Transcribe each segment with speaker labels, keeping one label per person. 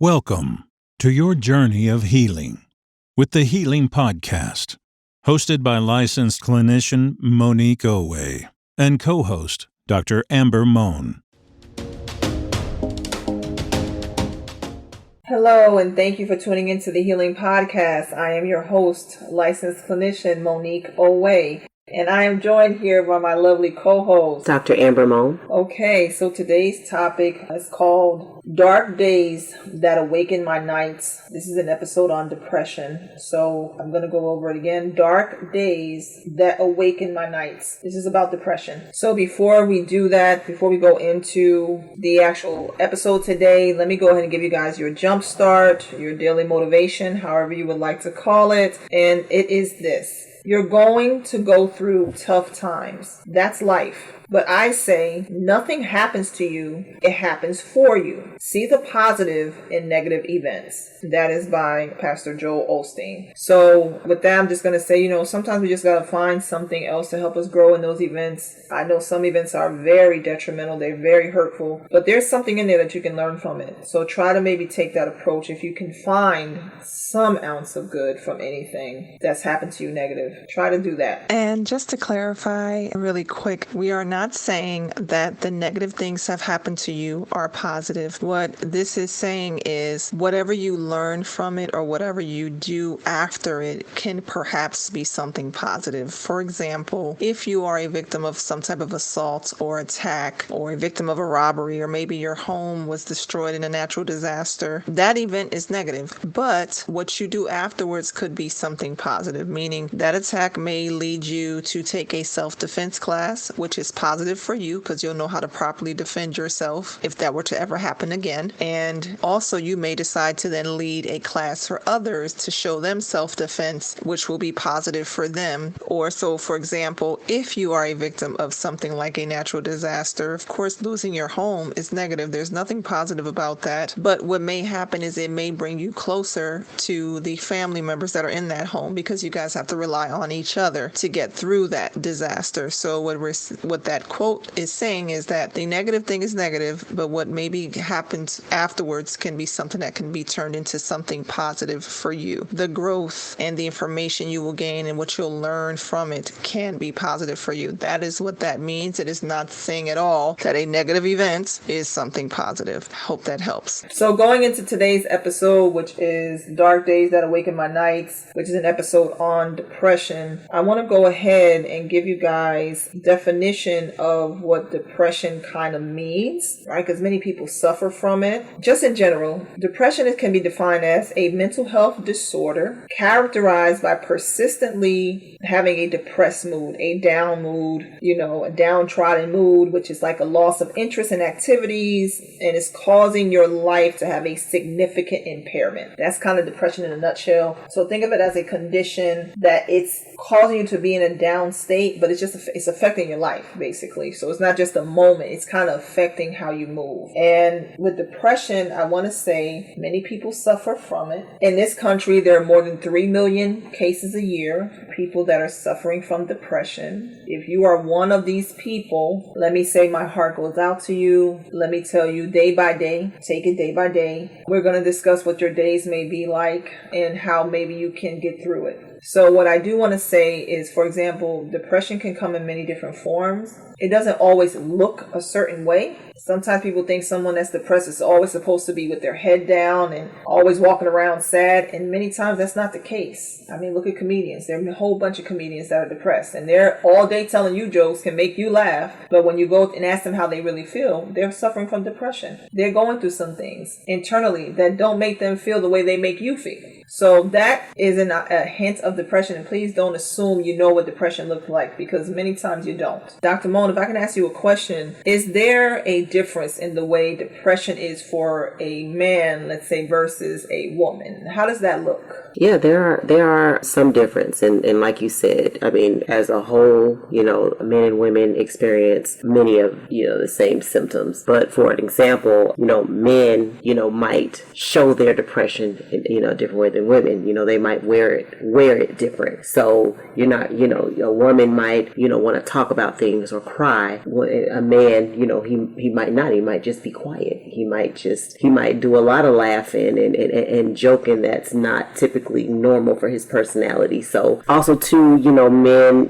Speaker 1: Welcome to your journey of healing with the Healing Podcast, hosted by licensed clinician Monique Owe and co-host Dr. Amber Mohn.
Speaker 2: Hello, and thank you for tuning into the Healing Podcast. I am your host, licensed clinician Monique Owe. And I am joined here by my lovely co-host,
Speaker 3: Dr. Amber Mohn.
Speaker 2: Okay, so today's topic is called Dark Days That Awaken My Nights. This is an episode on depression. So I'm going to go over it again. Dark Days That Awaken My Nights. This is about depression. So before we do that, before we go into the actual episode today, let me go ahead and give you guys your jump start, your daily motivation, however you would like to call it. And it is this. You're going to go through tough times. That's life. But I say nothing happens to you. It happens for you. See the positive in negative events. That is by Pastor Joel Osteen. So with that, I'm just going to say, sometimes we just got to find something else to help us grow in those events. I know some events are very detrimental. They're very hurtful. But there's something in there that you can learn from it. So try to maybe take that approach. If you can find some ounce of good from anything that's happened to you negative, try to do that.
Speaker 4: And just to clarify really quick, we are not saying that the negative things have happened to you are positive. What this is saying is whatever you learn from it or whatever you do after it can perhaps be something positive. For example, if you are a victim of some type of assault or attack or a victim of a robbery, or maybe your home was destroyed in a natural disaster, that event is negative. But what you do afterwards could be something positive, meaning that attack may lead you to take a self-defense class, which is positive for you because you'll know how to properly defend yourself if that were to ever happen again. And also you may decide to then lead a class for others to show them self-defense, which will be positive for them. Or so, for example, if you are a victim of something like a natural disaster, of course, losing your home is negative. There's nothing positive about that. But what may happen is it may bring you closer to the family members that are in that home because you guys have to rely on each other to get through that disaster. So what that quote is saying is that the negative thing is negative, but what maybe happens afterwards can be something that can be turned into something positive for you. The growth and the information you will gain and what you'll learn from it can be positive for you. That is what that means. It is not saying at all that a negative event is something positive. Hope that helps.
Speaker 2: So going into today's episode, which is Dark Days That Awaken My Nights, which is an episode on depression, I want to go ahead and give you guys definition of what depression kind of means, right? Because many people suffer from it. Just in general, depression can be defined as a mental health disorder characterized by persistently having a depressed mood, a down mood, a downtrodden mood, which is like a loss of interest in activities and is causing your life to have a significant impairment. That's kind of depression in a nutshell. So think of it as a condition that it's causing you to be in a down state, but it's affecting your life, basically. So it's not just a moment, it's kind of affecting how you move. And with depression, I want to say many people suffer from it. In this country, there are more than 3 million cases a year, people that are suffering from depression. If you are one of these people, let me say my heart goes out to you. Let me tell you, day by day, take it day by day. We're going to discuss what your days may be like and how maybe you can get through it. So what I do want to say is, for example, depression can come in many different forms. It doesn't always look a certain way. Sometimes people think someone that's depressed is always supposed to be with their head down and always walking around sad. And many times that's not the case. I mean, look at comedians. There are a whole bunch of comedians that are depressed and they're all day telling you jokes, can make you laugh. But when you go and ask them how they really feel, they're suffering from depression. They're going through some things internally that don't make them feel the way they make you feel. So that is a hint of depression. And please don't assume you know what depression looks like, because many times you don't. Dr. Mohn, if I can ask you a question, is there a difference in the way depression is for a man, let's say, versus a woman? How does that look?
Speaker 3: Yeah, there are some difference, and like you said, I mean, as a whole, men and women experience many of the same symptoms. But for an example, men might show their depression in a different way than women. They might wear it different. So you're not, a woman might want to talk about things or cry. A man, he might not. He might just be quiet. He might do a lot of laughing and joking that's not typically normal for his personality. So also too, men,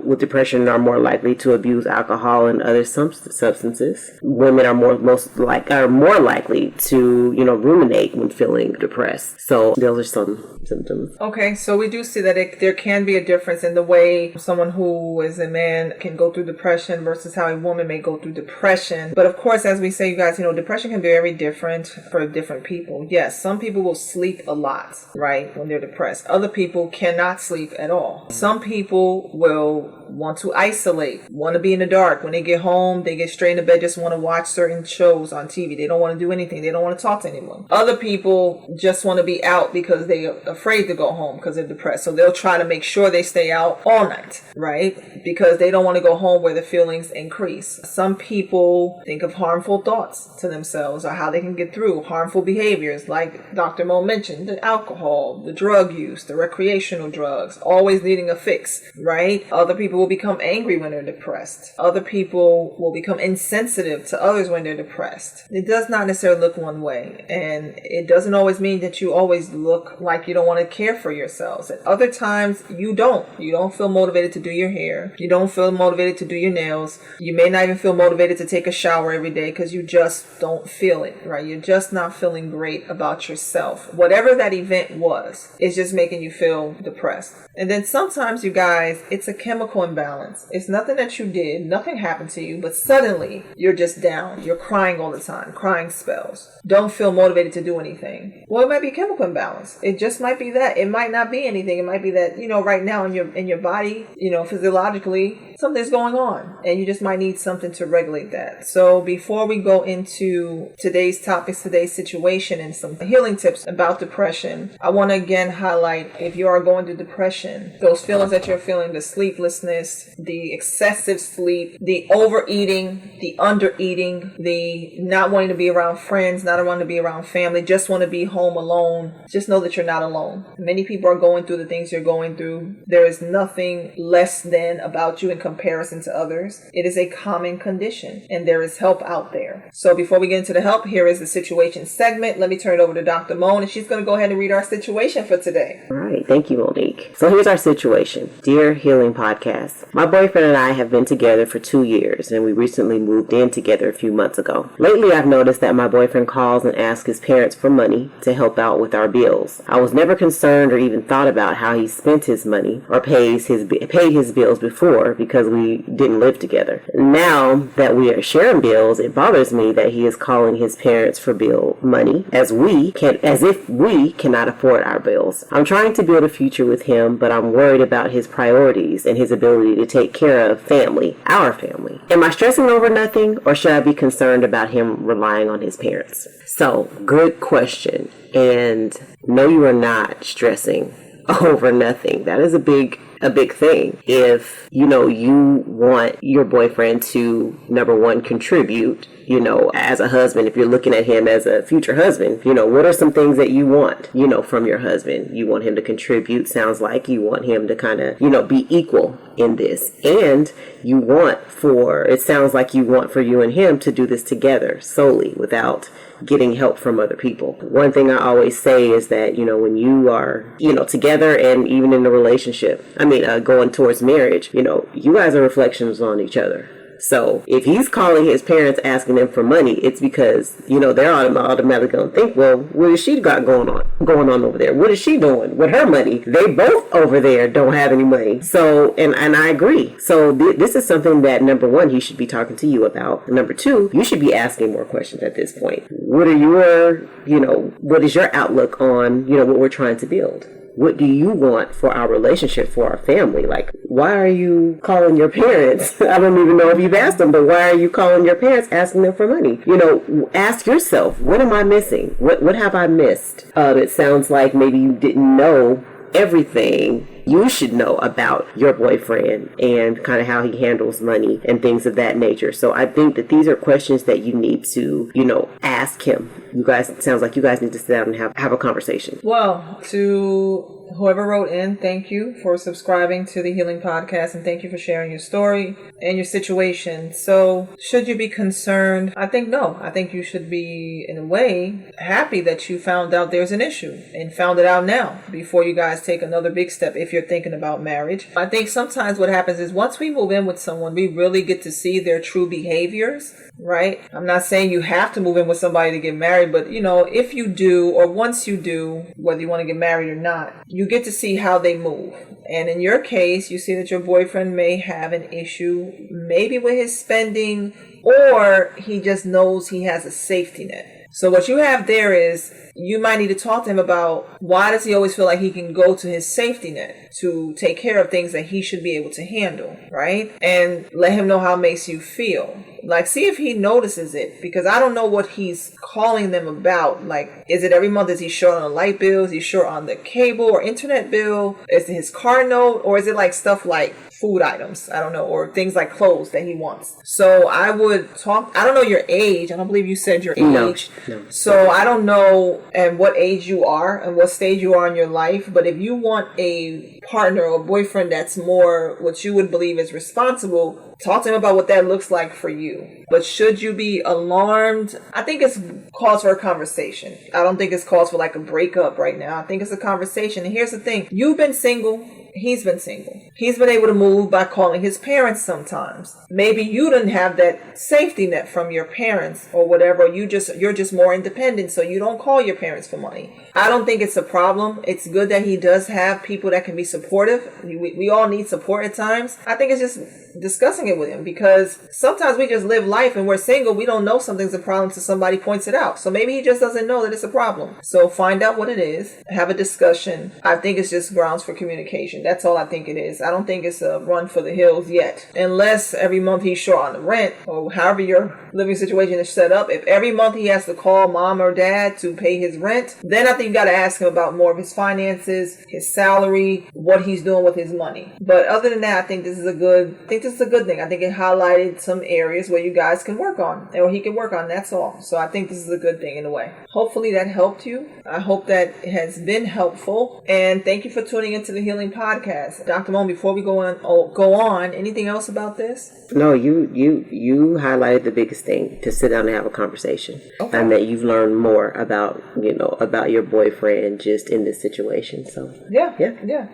Speaker 3: with depression are more likely to abuse alcohol and other substances. Women are more likely to, ruminate when feeling depressed. So those are some symptoms.
Speaker 2: Okay, so we do see that there can be a difference in the way someone who is a man can go through depression versus how a woman may go through depression. But of course, as we say, you guys, depression can be very different for different people. Yes, some people will sleep a lot, right, when they're depressed. Other people cannot sleep at all. Some people will want to isolate, want to be in the dark. When they get home, they get straight into bed, just want to watch certain shows on TV. They don't want to do anything. They don't want to talk to anyone. Other people just want to be out because they're afraid to go home because they're depressed. So they'll try to make sure they stay out all night, right? Because they don't want to go home where the feelings increase. Some people think of harmful thoughts to themselves or how they can get through harmful behaviors, like Dr. Mohn mentioned, the alcohol, the drug use, the recreational drugs, always needing a fix, right? Other people will become angry when they're depressed. Other people will become insensitive to others when they're depressed. It does not necessarily look one way, and it doesn't always mean that you always look like you don't want to care for yourselves. At other times, you don't feel motivated to do your hair. You don't feel motivated to do your nails. You may not even feel motivated to take a shower every day because you just don't feel it, right? You're just not feeling great about yourself. Whatever that event was, it's just making you feel depressed. And then sometimes, you guys, it's a chemical imbalance. It's nothing that you did, nothing happened to you, but suddenly you're just down. You're crying all the time, crying spells. Don't feel motivated to do anything. Well, it might be a chemical imbalance. It just might be that. It might not be anything. It might be that, right now in your body, physiologically, something's going on, and you just might need something to regulate that. So before we go into today's topics, today's situation, and some healing tips about depression, I want to again highlight, if you are going through depression, those feelings that you're feeling, the sleeplessness, the excessive sleep, the overeating, the undereating, the not wanting to be around friends, not wanting to be around family, just want to be home alone, just know that you're not alone. Many people are going through the things you're going through. There is nothing less than about you in comparison to others. It is a common condition, and there is help out there. So before we get into the help, here is the situation segment. Let me turn it over to Dr. Mohn, and she's going to go ahead and read our situation for today.
Speaker 3: All right. Thank you, Monique. So here's our situation. Dear Healing Podcast, my boyfriend and I have been together for 2 years, and we recently moved in together a few months ago. Lately, I've noticed that my boyfriend calls and asks his parents for money to help out with our bills. I was never concerned or even thought about how he spent his money or paid his bills before because we didn't live together. Now that we are sharing bills, it bothers me that he is calling his parents for bill money as if we cannot afford our bills. I'm trying to build a future with him, but I'm worried about his priorities and his ability to take care of our family. Am I stressing over nothing, or should I be concerned about him relying on his parents? So, good question. And no, you are not stressing over nothing. That is a big thing. If, you want your boyfriend to, number one, contribute, as a husband, if you're looking at him as a future husband, what are some things that you want, from your husband? You want him to contribute. Sounds like you want him to kind of, be equal in this. And it sounds like you want for you and him to do this together solely without getting help from other people. One thing I always say is that, when you are, together and even in a relationship, going towards marriage, you guys are reflections on each other. So if he's calling his parents asking them for money, it's because, they're automatically going to think, well, what has she got going on over there? What is she doing with her money? They both over there don't have any money. So, and I agree. So this is something that, number one, he should be talking to you about. Number two, you should be asking more questions at this point. What is your outlook on, what we're trying to build? what do you want for our relationship, for our family? Like, why are you calling your parents? I don't even know if you've asked them, but why are you calling your parents asking them for money? You know, ask yourself, what am I missing? What have I missed? It sounds like maybe you didn't know everything you should know about your boyfriend and kind of how he handles money and things of that nature. So I think that these are questions that you need to, ask him. You guys, it sounds like you guys need to sit down and have a conversation.
Speaker 2: Well, to whoever wrote in, thank you for subscribing to the Healing Podcast, and thank you for sharing your story and your situation. So should you be concerned? I think no. I think you should be, in a way, happy that you found out there's an issue and found it out now before you guys take another big step if you're thinking about marriage. I think sometimes what happens is once we move in with someone, we really get to see their true behaviors, right? I'm not saying you have to move in with somebody to get married, but if you do, or once you do, whether you want to get married or not, you get to see how they move. And in your case, you see that your boyfriend may have an issue, maybe with his spending, or he just knows he has a safety net. So what you have there is you might need to talk to him about why does he always feel like he can go to his safety net to take care of things that he should be able to handle, right? And let him know how it makes you feel. Like, see if he notices it, because I don't know what he's calling them about. Like, is it every month? Is he short on the light bill? Is he short on the cable or internet bill? Is it his car note? Or is it like stuff like food items? I don't know. Or things like clothes that he wants. So I would talk. I don't know your age. I don't believe you said your age. No. So I don't know and what age you are and what stage you are in your life. But if you want a partner or boyfriend that's more what you would believe is responsible, talk to him about what that looks like for you. But should you be alarmed? I think it's cause for a conversation. I don't think it's cause for like a breakup right now. I think it's a conversation. And here's the thing. You've been single. He's been single. He's been able to move by calling his parents sometimes. Maybe you didn't have that safety net from your parents or whatever. You're just more independent, so you don't call your parents for money. I don't think it's a problem. It's good that he does have people that can be supportive. We all need support at times. I think it's just discussing it with him, because sometimes we just live life and we're single. We don't know something's a problem until somebody points it out. So maybe he just doesn't know that it's a problem. So find out what it is. Have a discussion. I think it's just grounds for communication. That's all I think it is. I don't think it's a run for the hills yet. Unless every month he's short on the rent, or however your living situation is set up. If every month he has to call mom or dad to pay his rent, then I think you got to ask him about more of his finances, his salary, what he's doing with his money. But other than that, I think this is a good thing. I think it highlighted some areas where you guys can work on, or he can work on. That's all. So I think this is a good thing in a way. Hopefully that helped you. I hope that has been helpful. And thank you for tuning into the Healing Podcast. Dr. Mohn, before we go on, anything else about this?
Speaker 3: No, you highlighted the biggest thing, to sit down and have a conversation. Okay. And that you've learned more about your boyfriend just in this situation. So yeah.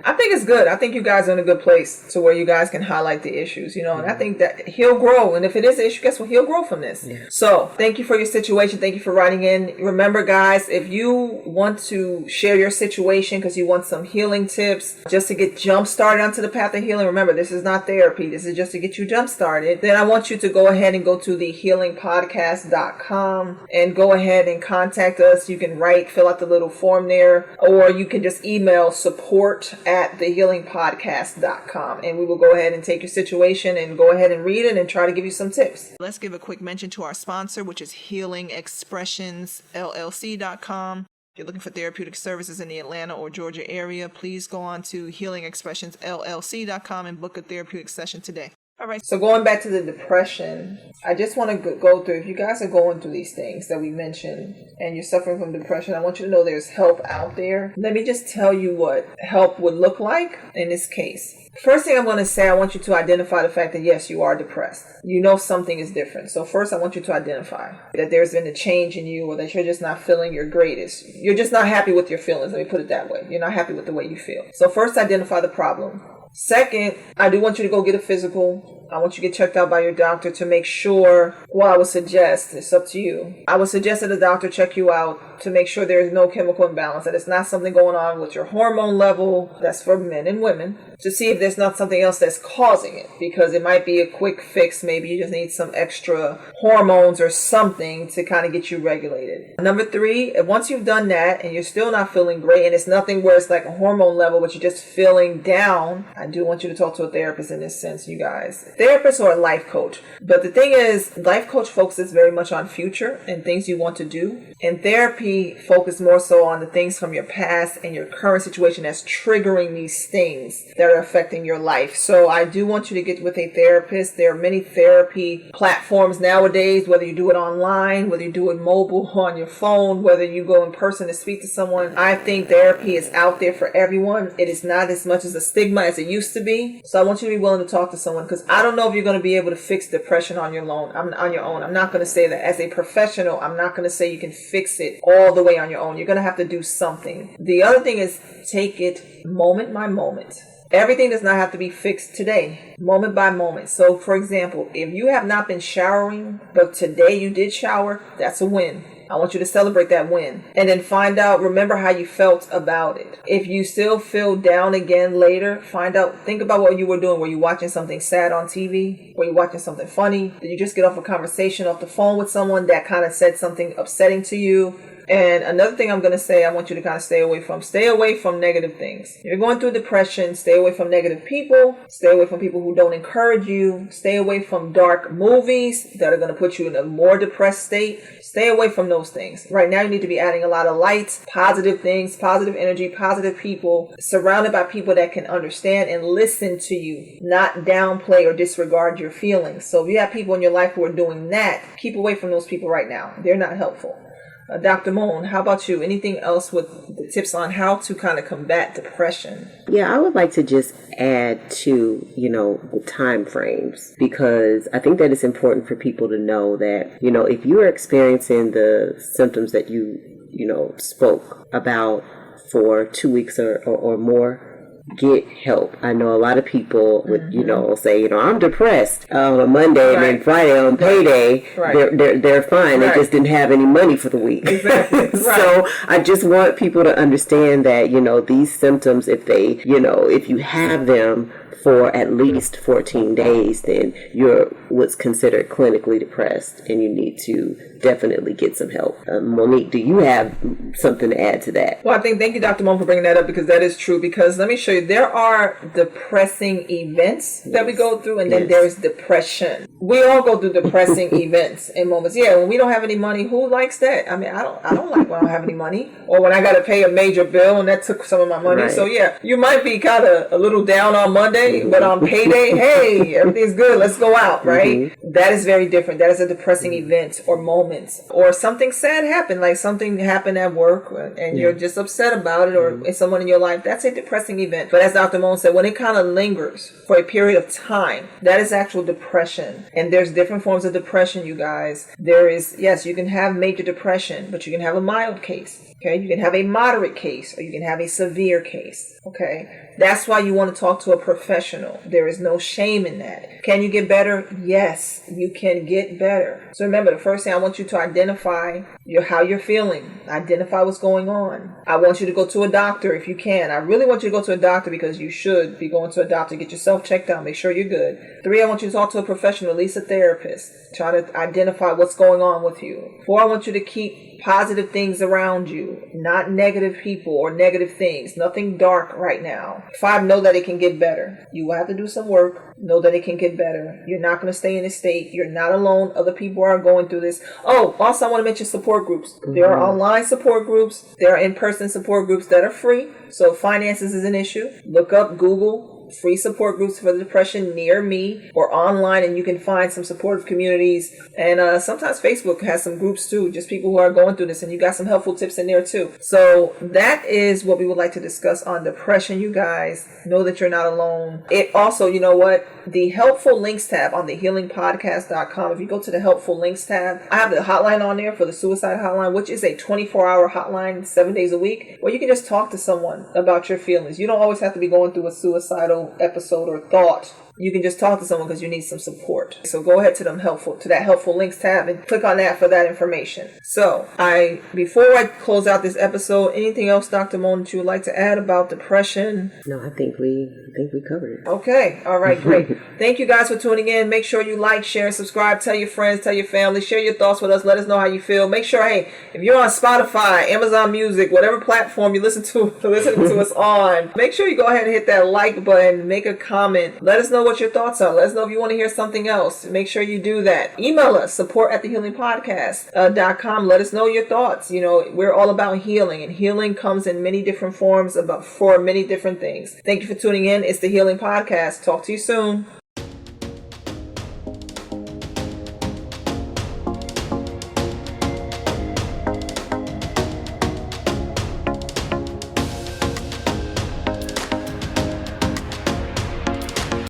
Speaker 2: I think it's good. I think you guys are in a good place to where you guys can highlight the issues, and I think that he'll grow. And if it is an issue, guess what? He'll grow from this. Yeah. So thank you for your situation. Thank you for writing in. Remember, guys, if you want to share your situation because you want some healing tips just to get jump started onto the path of healing, remember, this is not therapy. This is just to get you jump started. Then I want you to go ahead and go to thehealingpodcast.com and go ahead and contact us. You can fill out the little form there, or you can just email support@thehealingpodcast.com, and we will go ahead and take your situation and go ahead and read it and try to give you some tips. Let's give a quick mention to our sponsor, which is healingexpressionsllc.com. If you're looking for therapeutic services in the Atlanta or Georgia area, please go on to healingexpressionsllc.com and book a therapeutic session today. All right. So going back to the depression, I just want to go through, if you guys are going through these things that we mentioned and you're suffering from depression, I want you to know there's help out there. Let me just tell you what help would look like in this case. First thing I'm going to say, I want you to identify the fact that, yes, you are depressed. You know something is different. So first, I want you to identify that there's been a change in you, or that you're just not feeling your greatest. You're just not happy with your feelings. Let me put it that way. You're not happy with the way you feel. So first, identify the problem. Second, I do want you to go get a physical. I want you to get checked out by your doctor to make sure, well, I would suggest, it's up to you. I would suggest that the doctor check you out to make sure there is no chemical imbalance, that it's not something going on with your hormone level. That's for men and women, to see if there's not something else that's causing it, because it might be a quick fix. Maybe you just need some extra hormones or something to kind of get you regulated. Number 3, once you've done that and you're still not feeling great, and it's nothing where it's like a hormone level, but you're just feeling down, I do want you to talk to a therapist in this sense, you guys. Therapist or a life coach. But the thing is, life coach focuses very much on future and things you want to do. And therapy focuses more so on the things from your past and your current situation that's triggering these things that are affecting your life. So I do want you to get with a therapist. There are many therapy platforms nowadays, whether you do it online, whether you do it mobile on your phone, whether you go in person to speak to someone. I think therapy is out there for everyone. It is not as much as a stigma as it used to be. So I want you to be willing to talk to someone, because I don't know if you're going to be able to fix depression on your own. I'm not going to say that. As a professional, I'm not going to say you can fix it all the way on your own. You're going to have to do something. The other thing is, take it moment by moment. Everything does not have to be fixed today, moment by moment. So, for example, if you have not been showering, but today you did shower, that's a win. I want you to celebrate that win. And then remember how you felt about it. If you still feel down again later, think about what you were doing. Were you watching something sad on TV? Were you watching something funny? Did you just get off a conversation off the phone with someone that kind of said something upsetting to you? And another thing I'm going to say, I want you to kind of stay away from negative things. You're going through depression, stay away from negative people, stay away from people who don't encourage you, stay away from dark movies that are going to put you in a more depressed state. Stay away from those things. Right now, you need to be adding a lot of lights, positive things, positive energy, positive people, surrounded by people that can understand and listen to you, not downplay or disregard your feelings. So if you have people in your life who are doing that, keep away from those people right now. They're not helpful. Dr. Mohn, how about you? Anything else with the tips on how to kind of combat depression?
Speaker 3: Yeah, I would like to just add to, the time frames, because I think that it's important for people to know that, if you are experiencing the symptoms that you spoke about for 2 weeks or more, get help. I know a lot of people would, say, I'm depressed on Monday, and then Friday on payday, they're fine. They just didn't have any money for the week.
Speaker 2: Exactly.
Speaker 3: So I just want people to understand that, these symptoms, if you have them for at least 14 days, then you're what's considered clinically depressed, and you need to definitely get some help. Monique, do you have something to add to that?
Speaker 2: Well, thank you, Dr. Mohn, for bringing that up, because that is true. Because let me show you, there are depressing events that we go through, and then there's depression. We all go through depressing events and moments. Yeah, when we don't have any money, who likes that? I mean, I don't like when I don't have any money, or when I got to pay a major bill and that took some of my money. So yeah, you might be kind of a little down on Monday, but on payday, hey, everything's good, let's go out, right? That is very different. That is a depressing event or moments, or something sad happened, like something happened at work and you're just upset about it, or it's someone in your life. That's a depressing event. But as Dr. Mohn said, when it kind of lingers for a period of time, that is actual depression. And there's different forms of depression, you guys. There is, yes, you can have major depression, but you can have a mild case. Okay, you can have a moderate case, or you can have a severe case. Okay, that's why you want to talk to a professional. There is no shame in that. Can you get better? Yes, you can get better. So remember, the first thing, I want you to identify how you're feeling. Identify what's going on. I want you to go to a doctor if you can. I really want you to go to a doctor, because you should be going to a doctor. Get yourself checked out. Make sure you're good. 3, I want you to talk to a professional, at least a therapist. Try to identify what's going on with you. 4, I want you to keep positive things around you, not negative people or negative things. Nothing dark right now. 5, know that it can get better. You will have to do some work. Know that it can get better. You're not going to stay in this state. You're not alone. Other people are going through this. Oh, also I want to mention support groups. There are online support groups. There are in-person support groups that are free. So if finances is an issue, look up, Google free support groups for depression near me, or online, and you can find some supportive communities. And sometimes Facebook has some groups too, just people who are going through this, and you got some helpful tips in there too. So that is what we would like to discuss on depression, you guys. Know that you're not alone. It also, you know what, the helpful links tab on the healingpodcast.com, if you go to the helpful links tab, I have the hotline on there for the suicide hotline, which is a 24-hour hotline, 7 days a week, where you can just talk to someone about your feelings. You don't always have to be going through a suicidal episode or thought. you can just talk to someone because you need some support. So go ahead to that helpful links tab and click on that for that information. So before I close out this episode, anything else, Dr. Mohn, that you would like to add about depression?
Speaker 3: No, I think we covered it.
Speaker 2: Okay. All right, great. Thank you guys for tuning in. Make sure you like, share, and subscribe. Tell your friends, tell your family, share your thoughts with us. Let us know how you feel. Make sure, hey, if you're on Spotify, Amazon Music, whatever platform you listen to us on, make sure you go ahead and hit that like button, make a comment. Let us know what your thoughts are. Let us know if you want to hear something else. Make sure you do that. Email us, support@thehealingpodcast.com. Let us know your thoughts. We're all about healing, and healing comes in many different forms for many different things. Thank you for tuning in. It's the Healing Podcast. Talk to you soon.